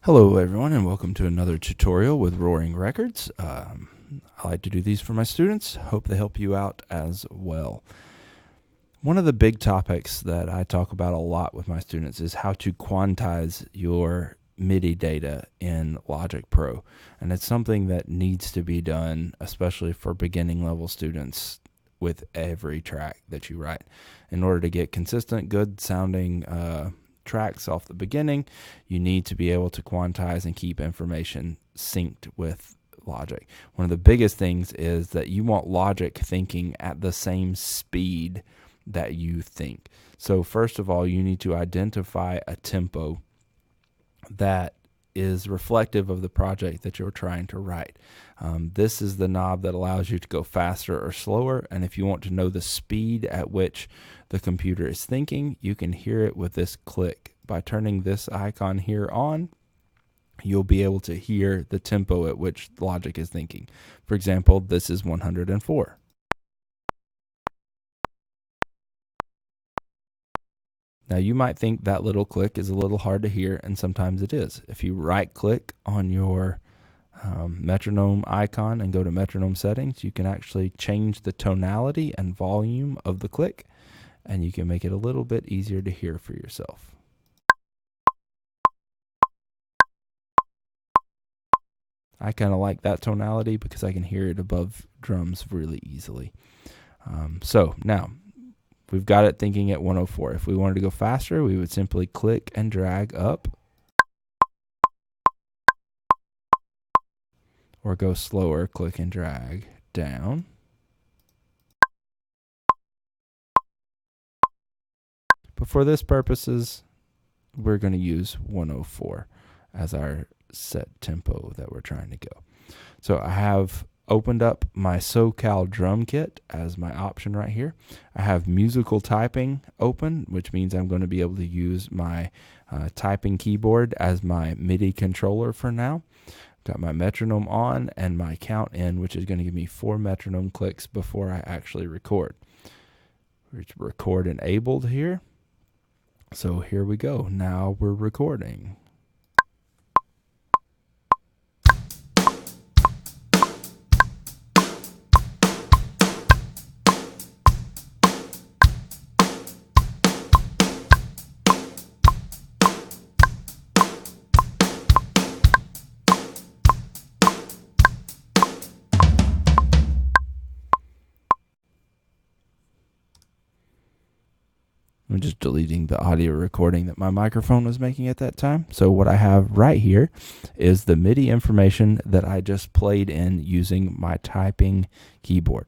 Hello everyone and welcome to another tutorial with Roaring Records. I like to do these for my students. Hope they help you out as well. One of the big topics that I talk about a lot with my students is how to quantize your MIDI data in Logic Pro. And it's something that needs to be done, especially for beginning level students with every track that you write. In order to get consistent, good sounding tracks off the beginning, you need to be able to quantize and keep information synced with Logic. One of the biggest things is that you want Logic thinking at the same speed that you think. So first of all, you need to identify a tempo that is reflective of the project that you're trying to write. This is the knob that allows you to go faster or slower, and if you want to know the speed at which the computer is thinking, you can hear it with this click. By turning this icon here on, you'll be able to hear the tempo at which Logic is thinking. For example, this is 104. Now you might think that little click is a little hard to hear, and sometimes it is. If you right click on your metronome icon and go to metronome settings, you can actually change the tonality and volume of the click, and you can make it a little bit easier to hear for yourself. I kind of like that tonality because I can hear it above drums really easily. So now we've got it thinking at 104. If we wanted to go faster, we would simply click and drag up, or go slower, click and drag down. But for this purposes, we're going to use 104 as our set tempo that we're trying to go. So I have opened up my SoCal drum kit as my option right here. I have musical typing open, which means I'm going to be able to use my typing keyboard as my MIDI controller for now. Got my metronome on and my count in, which is going to give me 4 metronome clicks before I actually record. It's record enabled here. So here we go. Now we're recording. I'm just deleting the audio recording that my microphone was making at that time. So what I have right here is the MIDI information that I just played in using my typing keyboard.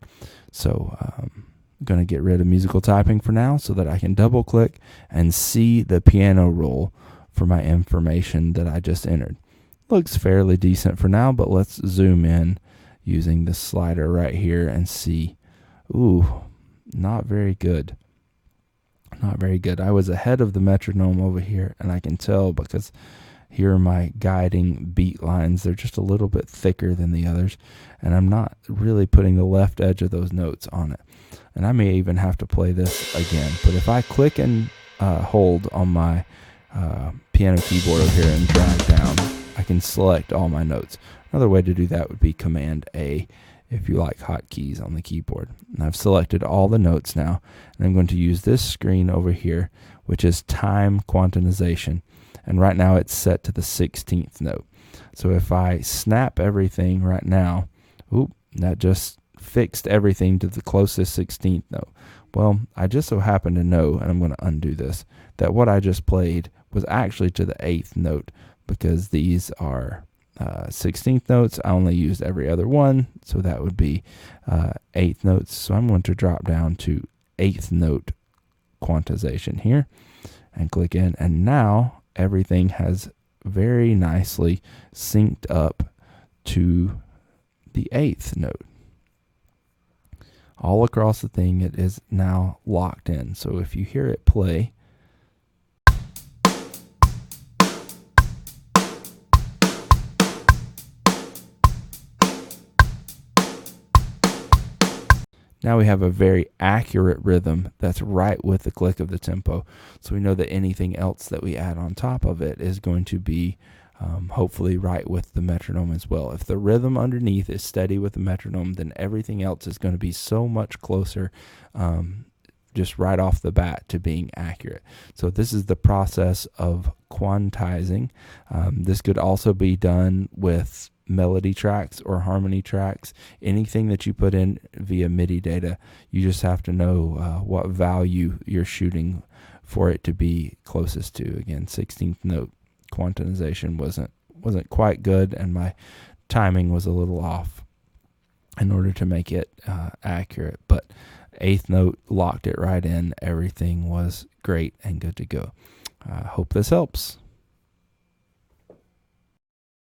So I'm going to get rid of musical typing for now so that I can double click and see the piano roll for my information that I just entered. Looks fairly decent for now, but let's zoom in using the slider right here and see. Ooh, not very good. Not very good. I was ahead of the metronome over here, and I can tell because here are my guiding beat lines. They're just a little bit thicker than the others, and I'm not really putting the left edge of those notes on it. And I may even have to play this again. But if I click and hold on my piano keyboard over here and drag down, I can select all my notes. Another way to do that would be Command A if you like hotkeys on the keyboard. And I've selected all the notes now, and I'm going to use this screen over here, which is time quantization. And right now it's set to the 16th note. So if I snap everything right now, that just fixed everything to the closest 16th note. Well, I just so happen to know, and I'm going to undo this, that what I just played was actually to the 8th note, because these are 16th notes. I only used every other one, so that would be 8th notes. So I'm going to drop down to 8th note quantization here and click in, and now everything has very nicely synced up to the 8th note. All across the thing, it is now locked in. So if you hear it play, now we have a very accurate rhythm that's right with the click of the tempo. So we know that anything else that we add on top of it is going to be hopefully right with the metronome as well. If the rhythm underneath is steady with the metronome, then everything else is going to be so much closer just right off the bat to being accurate. So this is the process of quantizing. This could also be done with melody tracks or harmony tracks. Anything that you put in via MIDI data, you just have to know what value you're shooting for it to be closest to. Again, 16th note quantization wasn't quite good, and my timing was a little off in order to make it accurate, but 8th note locked it right in. Everything was great and good to go. Hope this helps.